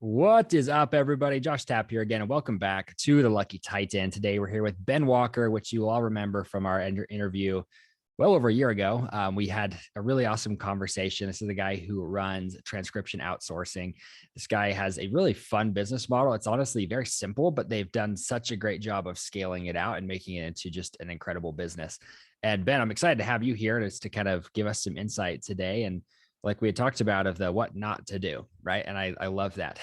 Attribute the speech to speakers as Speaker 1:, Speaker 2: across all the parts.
Speaker 1: What is up, everybody? Josh Tapp here again, and welcome back to the Lucky Titan. Today, we're here with Ben Walker, which you all remember from our interview well over a year ago. We had a really awesome conversation. This is the guy who runs Transcription Outsourcing. This guy has a really fun business model. It's honestly very simple, but they've done such a great job of scaling it out and making it into just an incredible business. And Ben, I'm excited to have you here to kind of give us some insight today and like we had talked about of the what not to do, right? And I love that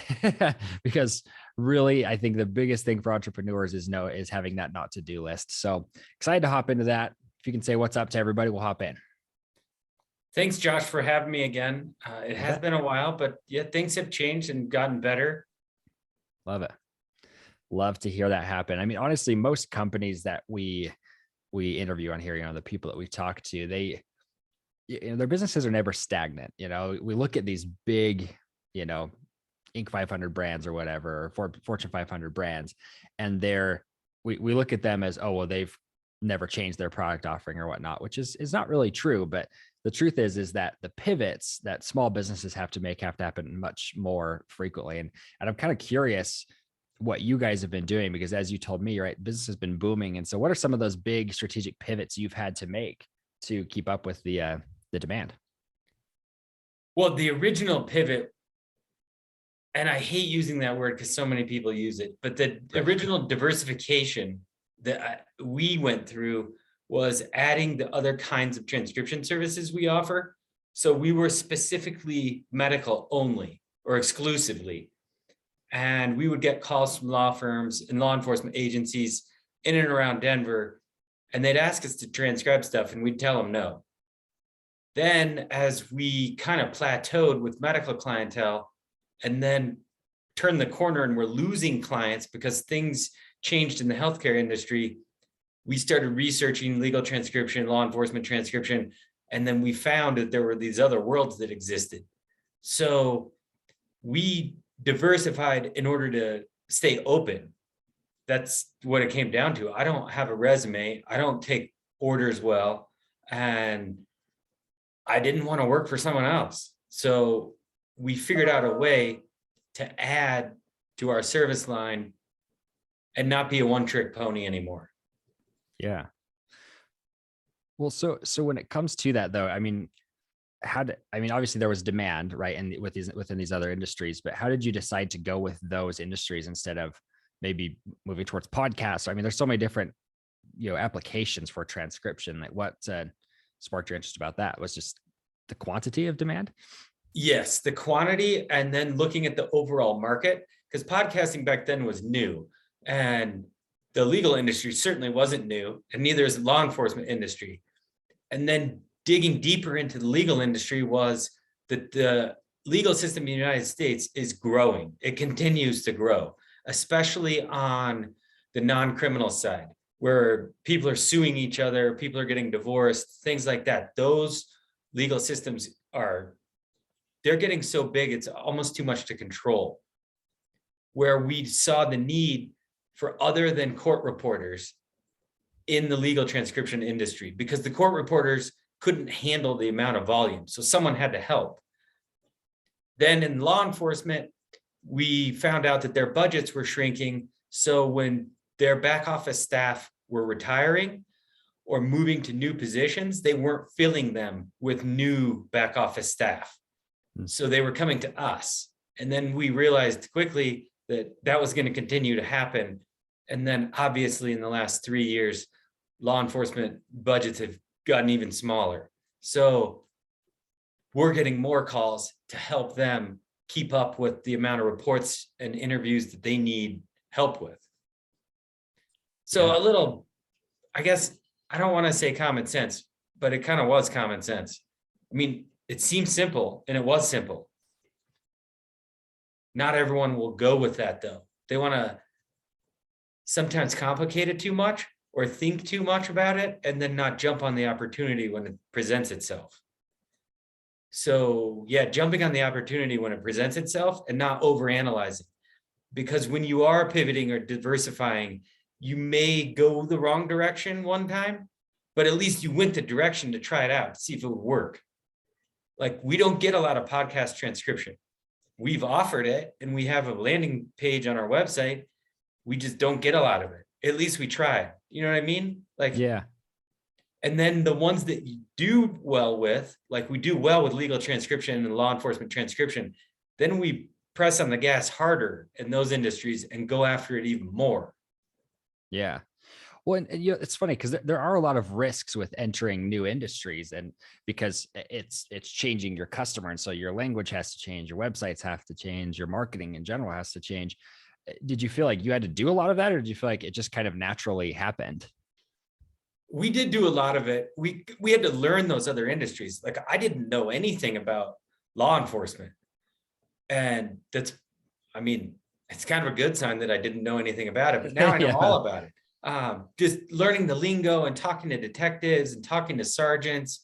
Speaker 1: because really I think the biggest thing for entrepreneurs is having that not to do list. So excited to hop into that. If you can say what's up to everybody, we'll hop in.
Speaker 2: Thanks, Josh, for having me again. It has been a while, but yeah, things have changed and gotten better.
Speaker 1: Love it. Love to hear that happen. I mean, honestly, most companies that we interview on here, the people that we talk to, their businesses are never stagnant. We look at these big, Inc. 500 brands or whatever, or Fortune 500 brands, and we look at them as, oh, well, they've never changed their product offering or whatnot, which is not really true. But the truth is that the pivots that small businesses have to happen much more frequently. And I'm kind of curious what you guys have been doing, because as you told me, right, business has been booming. And so what are some of those big strategic pivots you've had to make to keep up with the demand?
Speaker 2: Well, the original pivot, and I hate using that word because so many people use it, but the original diversification that we went through was adding the other kinds of transcription services we offer. So we were specifically medical only or exclusively. And we would get calls from law firms and law enforcement agencies in and around Denver, and they'd ask us to transcribe stuff and we'd tell them no. Then as we kind of plateaued with medical clientele and then turned the corner and we're losing clients because things changed in the healthcare industry, we started researching legal transcription, law enforcement transcription, and then we found that there were these other worlds that existed. So we diversified in order to stay open. That's what it came down to. I don't have a resume. I don't take orders well. And I didn't want to work for someone else. So we figured out a way to add to our service line and not be a one-trick pony anymore.
Speaker 1: Yeah. Well, so when it comes to that though, I mean, obviously there was demand, right? And within these other industries, but how did you decide to go with those industries instead of maybe moving towards podcasts? I mean, there's so many different, applications for transcription. Like what sparked your interest about that? Was just the quantity of demand?
Speaker 2: Yes, the quantity, and then looking at the overall market, because podcasting back then was new and the legal industry certainly wasn't new, and neither is the law enforcement industry. And then digging deeper into the legal industry was that the legal system in the United States is growing. It continues to grow, especially on the non-criminal side, where people are suing each other, people are getting divorced, things like that. Those legal systems they're getting so big, it's almost too much to control. Where we saw the need for other than court reporters in the legal transcription industry, because the court reporters couldn't handle the amount of volume. So someone had to help. Then in law enforcement, we found out that their budgets were shrinking. So when their back office staff were retiring or moving to new positions, they weren't filling them with new back office staff. So they were coming to us. And then we realized quickly that that was going to continue to happen. And then obviously in the last 3 years, law enforcement budgets have gotten even smaller. So we're getting more calls to help them keep up with the amount of reports and interviews that they need help with. So a little, I guess, I don't want to say common sense, but it kind of was common sense. I mean, it seemed simple, and it was simple. Not everyone will go with that, though. They want to sometimes complicate it too much or think too much about it and then not jump on the opportunity when it presents itself. So yeah, jumping on the opportunity when it presents itself and not overanalyzing. Because when you are pivoting or diversifying, you may go the wrong direction one time, but at least you went the direction to try it out, to see if it would work. Like, we don't get a lot of podcast transcription. we've offered it and we have a landing page on our website. We just don't get a lot of it. At least we try. You know what I mean? Like,
Speaker 1: Yeah.
Speaker 2: and then the ones that you do well with, like we do well with legal transcription and law enforcement transcription, then we press on the gas harder in those industries and go after it even more.
Speaker 1: Yeah. Well, and you know, it's funny because there are a lot of risks with entering new industries, and because it's changing your customer, and so your language has to change, your websites have to change, your marketing in general has to change. Did you feel like you had to do a lot of that, or did you feel like it just kind of naturally happened?
Speaker 2: We did do a lot of it. We had to learn those other industries. Like I didn't know anything about law enforcement. And that's, I mean, it's kind of a good sign that I didn't know anything about it, but now I know
Speaker 1: Yeah.
Speaker 2: all about it. Just learning the lingo and talking to detectives and talking to sergeants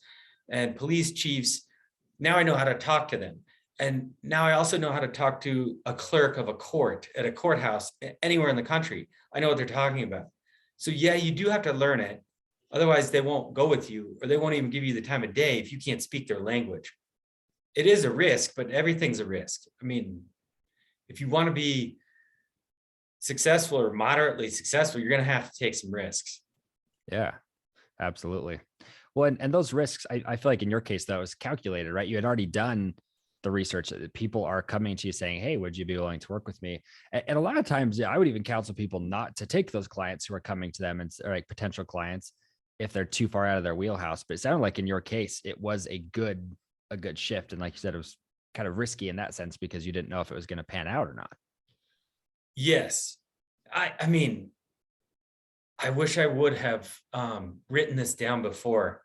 Speaker 2: and police chiefs. Now I know how to talk to them. And now I also know how to talk to a clerk of a court at a courthouse anywhere in the country. I know what they're talking about. So yeah, you do have to learn it. Otherwise they won't go with you, or they won't even give you the time of day if you can't speak their language. It is a risk, but everything's a risk. I mean, if you want to be successful or moderately successful, you're going to have to take some risks.
Speaker 1: Yeah, absolutely. Well, and those risks, I feel like in your case, though, was calculated, right? You had already done the research that people are coming to you saying, hey, would you be willing to work with me? And a lot of times, yeah, I would even counsel people not to take those clients who are coming to them, and or like potential clients, if they're too far out of their wheelhouse. But it sounded like in your case, it was a good shift. And like you said, it was kind of risky in that sense because you didn't know if it was going to pan out or not.
Speaker 2: Yes. I mean, I wish I would have written this down before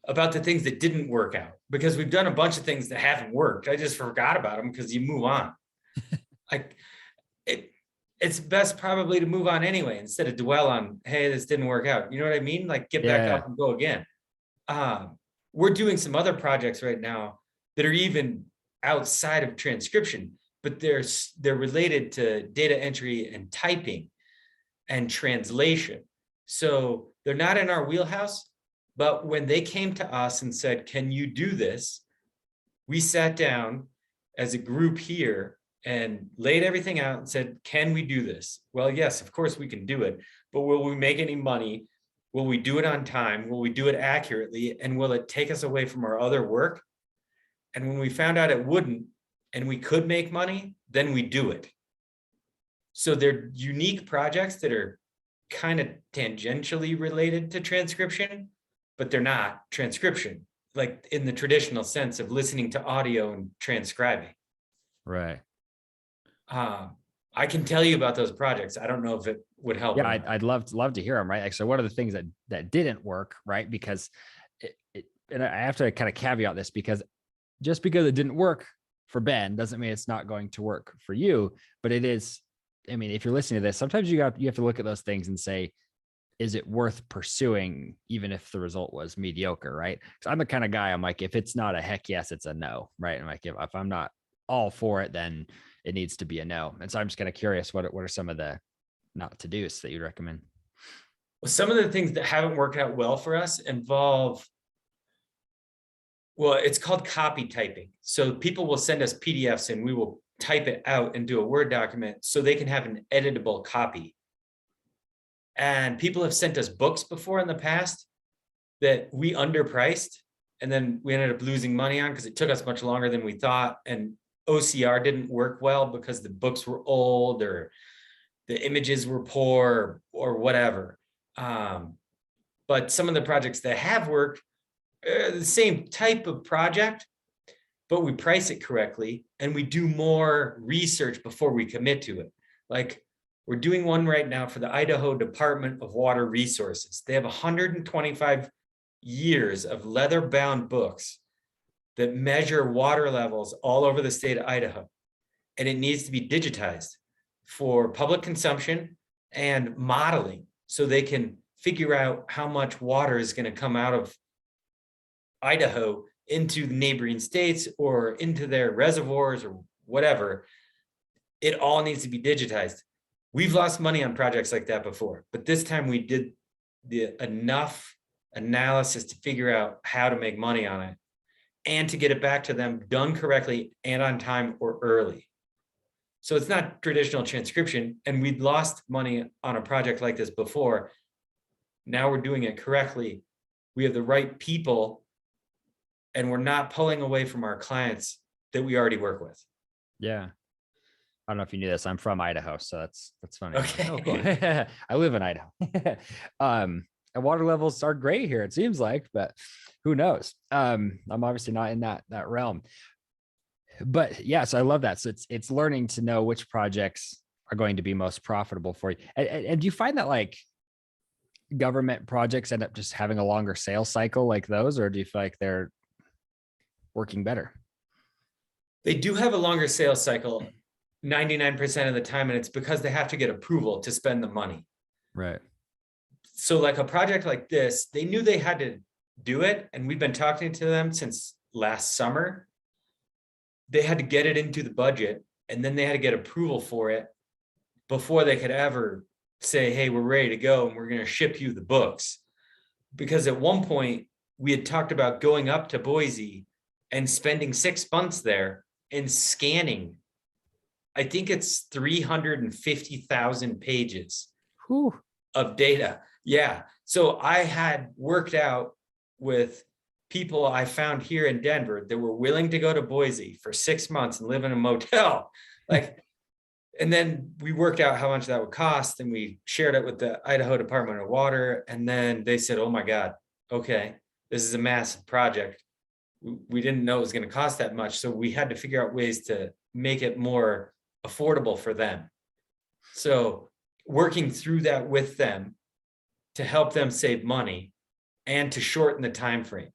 Speaker 2: about the things that didn't work out, because we've done a bunch of things that haven't worked. I just forgot about them because you move on. Like it's best probably to move on anyway, instead of dwell on, hey, this didn't work out. You know what I mean? Like get back
Speaker 1: Yeah.
Speaker 2: up and go again. We're doing some other projects right now that are even outside of transcription, but they're related to data entry and typing and translation. So they're not in our wheelhouse, but when they came to us and said, can you do this? We sat down as a group here and laid everything out and said, can we do this? Well, yes, of course we can do it, but will we make any money? Will we do it on time? Will we do it accurately? And will it take us away from our other work? And when we found out it wouldn't, and we could make money, then we do it. So they're unique projects that are kind of tangentially related to transcription, but they're not transcription, like in the traditional sense of listening to audio and transcribing.
Speaker 1: Right.
Speaker 2: I can tell you about those projects. I don't know if it would help.
Speaker 1: Yeah, I'd love to hear them. Right. Like, so what are the things that didn't work? Right. Because and I have to kind of caveat this, because just because it didn't work for Ben doesn't mean it's not going to work for you. But it is. I mean, if you're listening to this, sometimes you have to look at those things and say, is it worth pursuing, even if the result was mediocre, right? Because I'm the kind of guy, I'm like, if it's not a heck yes, it's a no, right? And like, if I'm not all for it, then it needs to be a no. And so I'm just kind of curious, what are some of the not to do's that you'd recommend?
Speaker 2: Well, some of the things that haven't worked out well for us involve, well, it's called copy typing. So people will send us PDFs and we will type it out into a Word document so they can have an editable copy. And people have sent us books before in the past that we underpriced, and then we ended up losing money on because it took us much longer than we thought. And OCR didn't work well because the books were old or the images were poor or whatever. But some of the projects that have worked are the same type of project, but we price it correctly and we do more research before we commit to it. Like we're doing one right now for the Idaho Department of Water Resources. They have 125 years of leather-bound books that measure water levels all over the state of Idaho. And it needs to be digitized for public consumption and modeling so they can figure out how much water is going to come out of Idaho into the neighboring states or into their reservoirs or whatever. It all needs to be digitized. We've lost money on projects like that before, but this time we did enough analysis to figure out how to make money on it. and to get it back to them done correctly and on time or early. So it's not traditional transcription, and we'd lost money on a project like this before. Now we're doing it correctly. We have the right people, and we're not pulling away from our clients that we already work with.
Speaker 1: Yeah. I don't know if you knew this. I'm from Idaho, so that's funny.
Speaker 2: Okay.
Speaker 1: Oh, cool. I live in Idaho. And water levels are great here, it seems like, but who knows? I'm obviously not in that realm. But yeah, so I love that. So it's learning to know which projects are going to be most profitable for you. And do you find that like government projects end up just having a longer sales cycle like those, or do you feel like they're working better?
Speaker 2: They do have a longer sales cycle 99% of the time, and it's because they have to get approval to spend the money.
Speaker 1: Right.
Speaker 2: So like a project like this, they knew they had to do it, and we've been talking to them since last summer. They had to get it into the budget, and then they had to get approval for it before they could ever say, hey, we're ready to go and we're going to ship you the books. Because at one point we had talked about going up to Boise and spending 6 months there and scanning, I think it's 350,000 pages
Speaker 1: Whew.
Speaker 2: of data. Yeah. So I had worked out with people I found here in Denver that were willing to go to Boise for 6 months and live in a motel. Like, and then we worked out how much that would cost, and we shared it with the Idaho Department of Water. And then they said, oh my God, okay, this is a massive project. We didn't know it was going to cost that much. So we had to figure out ways to make it more affordable for them. So working through that with them to help them save money and to shorten the time frame.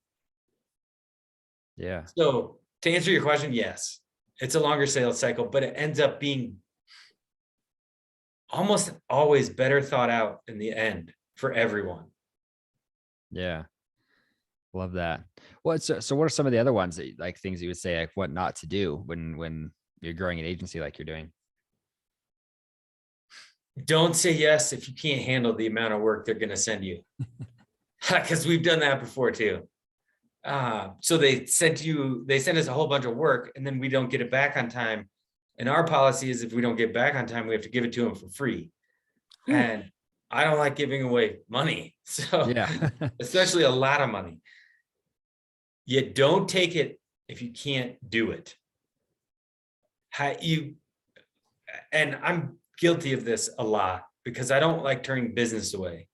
Speaker 1: Yeah.
Speaker 2: So to answer your question, yes, it's a longer sales cycle, but it ends up being almost always better thought out in the end for everyone.
Speaker 1: Yeah. Love that. Well, so what are some of the other ones that like things you would say like what not to do when you're growing an agency like you're doing?
Speaker 2: Don't say yes if you can't handle the amount of work they're going to send you, because we've done that before too. So they send us a whole bunch of work, and then we don't get it back on time. And our policy is if we don't get back on time, we have to give it to them for free. And I don't like giving away money. So
Speaker 1: Yeah.
Speaker 2: especially a lot of money. You don't take it if you can't do it. And I'm guilty of this a lot because I don't like turning business away.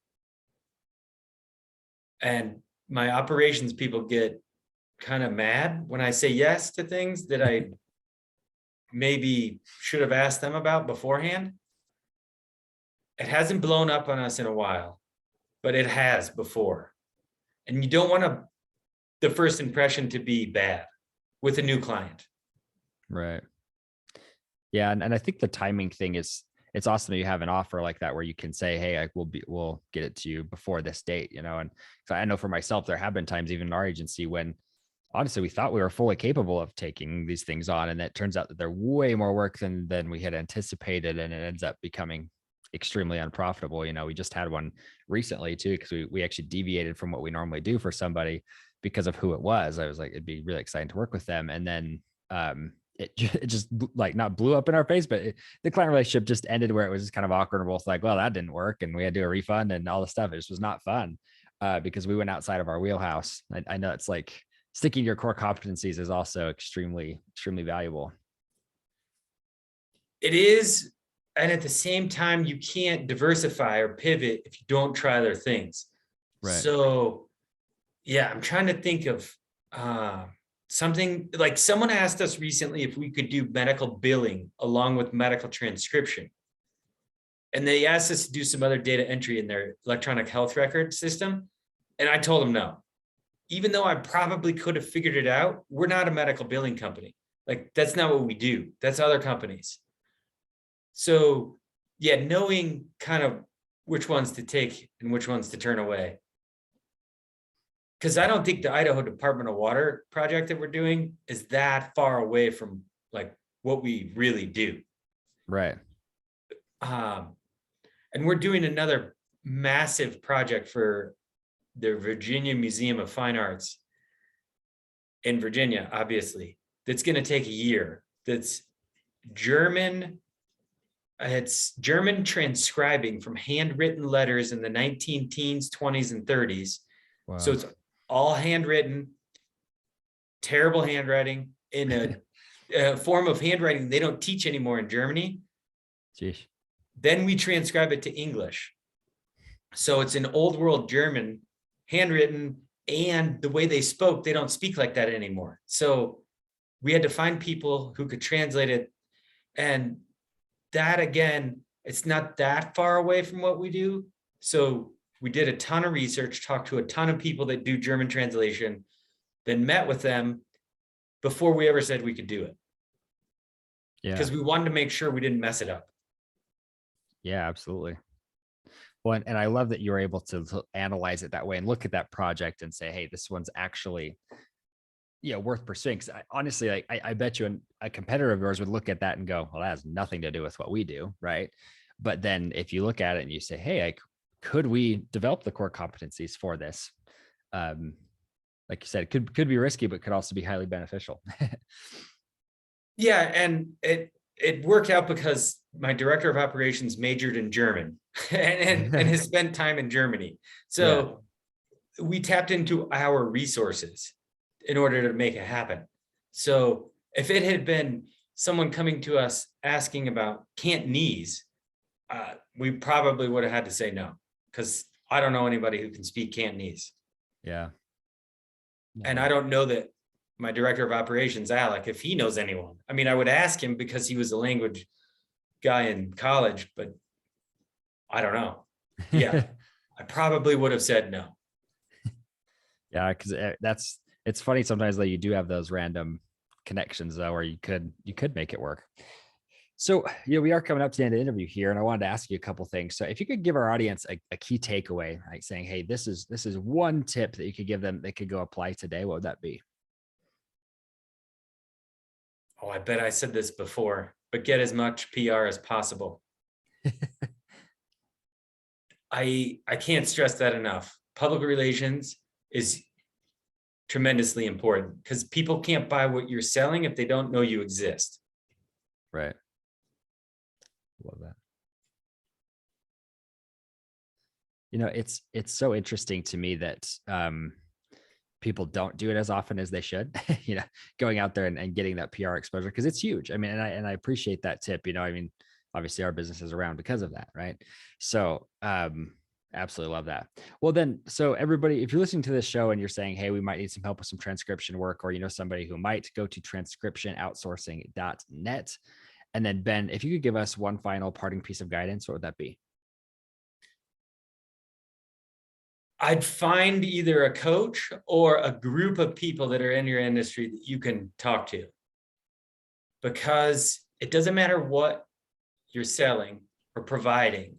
Speaker 2: And my operations people get kind of mad when I say yes to things that I maybe should have asked them about beforehand. It hasn't blown up on us in a while, but it has before. And you don't want the first impression to be bad with a new client.
Speaker 1: Right. Yeah. And I think the timing thing is, it's awesome that you have an offer like that where you can say, hey, like we'll get it to you before this date, you know? And so I know for myself, there have been times even in our agency when honestly, we thought we were fully capable of taking these things on. And it turns out that they're way more work than we had anticipated. And it ends up becoming extremely unprofitable. You know, we just had one recently too, because we actually deviated from what we normally do for somebody because of who it was. I was like, it'd be really exciting to work with them. And then it just like not blew up in our face, but the client relationship just ended where it was just kind of awkward. And we're both like, well, that didn't work. And we had to do a refund and all the stuff. It just was not fun because we went outside of our wheelhouse. I know it's like sticking to your core competencies is also extremely, extremely valuable.
Speaker 2: It is. And at the same time, you can't diversify or pivot if you don't try other things.
Speaker 1: Right.
Speaker 2: So yeah, I'm trying to think of something like someone asked us recently if we could do medical billing along with medical transcription. And they asked us to do some other data entry in their electronic health record system. And I told them no. Even though I probably could have figured it out, we're not a medical billing company. Like that's not what we do. That's other companies. So yeah, knowing kind of which ones to take and which ones to turn away. Because I don't think the Idaho Department of Water project that we're doing is that far away from like what we really do.
Speaker 1: Right.
Speaker 2: And we're doing another massive project for the Virginia Museum of Fine Arts. in Virginia, obviously, that's going to take a year. That's German. It's German transcribing from handwritten letters in the 19 teens, 20s, and 30s. So
Speaker 1: Wow.
Speaker 2: it's all handwritten, terrible handwriting in a form of handwriting they don't teach anymore in Germany.
Speaker 1: Jeez.
Speaker 2: Then we transcribe it to English. So it's an old world German, handwritten, and the way they spoke, they don't speak like that anymore. So we had to find people who could translate it. And that, again, it's not that far away from what we do. So we did a ton of research, talked to a ton of people that do German translation, then met with them before we ever said we could do it.
Speaker 1: Yeah.
Speaker 2: Because we wanted to make sure we didn't mess it up.
Speaker 1: Yeah, absolutely. Well, and I love that you were able to analyze it that way and look at that project and say, hey, this one's actually, worth pursuing. Because honestly, like I bet you a competitor of yours would look at that and go, well, that has nothing to do with what we do, right? But then if you look at it and you say, hey, could we develop the core competencies for this? Like you said, it could be risky, but could also be highly beneficial.
Speaker 2: Yeah, and it worked out because my director of operations majored in German and has spent time in Germany. So we tapped into our resources in order to make it happen. So if it had been someone coming to us asking about Cantonese, we probably would have had to say no, because I don't know anybody who can speak Cantonese.
Speaker 1: Yeah.
Speaker 2: And I don't know that my director of operations, Alec, if he knows anyone. I mean, I would ask him because he was a language guy in college, but I don't know. Yeah, I probably would have said no.
Speaker 1: Yeah, because it's funny sometimes that you do have those random connections though, where you could make it work. So, we are coming up to the end of the interview here, and I wanted to ask you a couple things. So, if you could give our audience a key takeaway, like saying, "Hey, this is one tip that you could give them, they could go apply today," what would that be?
Speaker 2: Oh, I bet I said this before, but get as much PR as possible. I can't stress that enough. Public relations is tremendously important because people can't buy what you're selling if they don't know you exist.
Speaker 1: Right. Love that. It's so interesting to me that people don't do it as often as they should, going out there and getting that PR exposure, because it's huge. I mean, and I appreciate that tip. I mean, obviously our business is around because of that, right? So absolutely love that. Well then, so everybody, if you're listening to this show and you're saying, hey, we might need some help with some transcription work, or somebody who might, go to transcriptionoutsourcing.net. And then Ben, if you could give us one final parting piece of guidance, what would that be?
Speaker 2: I'd find either a coach or a group of people that are in your industry that you can talk to, because it doesn't matter what you're selling or providing.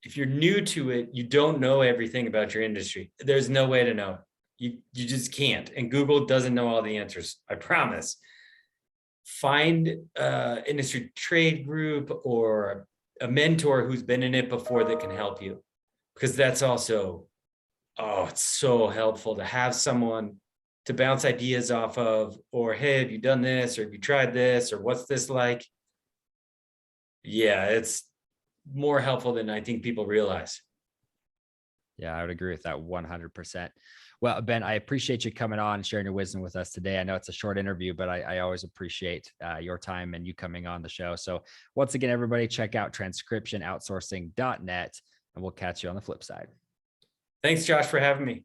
Speaker 2: If you're new to it, you don't know everything about your industry. There's no way to know it. You just can't. And Google doesn't know all the answers, I promise. Find an industry trade group or a mentor who's been in it before that can help you, because that's also, it's so helpful to have someone to bounce ideas off of, or, hey, have you done this? Or have you tried this? Or what's this like? Yeah, it's more helpful than I think people realize.
Speaker 1: Yeah, I would agree with that 100%. Well, Ben, I appreciate you coming on and sharing your wisdom with us today. I know it's a short interview, but I always appreciate your time and you coming on the show. So once again, everybody, check out transcriptionoutsourcing.net, and we'll catch you on the flip side.
Speaker 2: Thanks, Josh, for having me.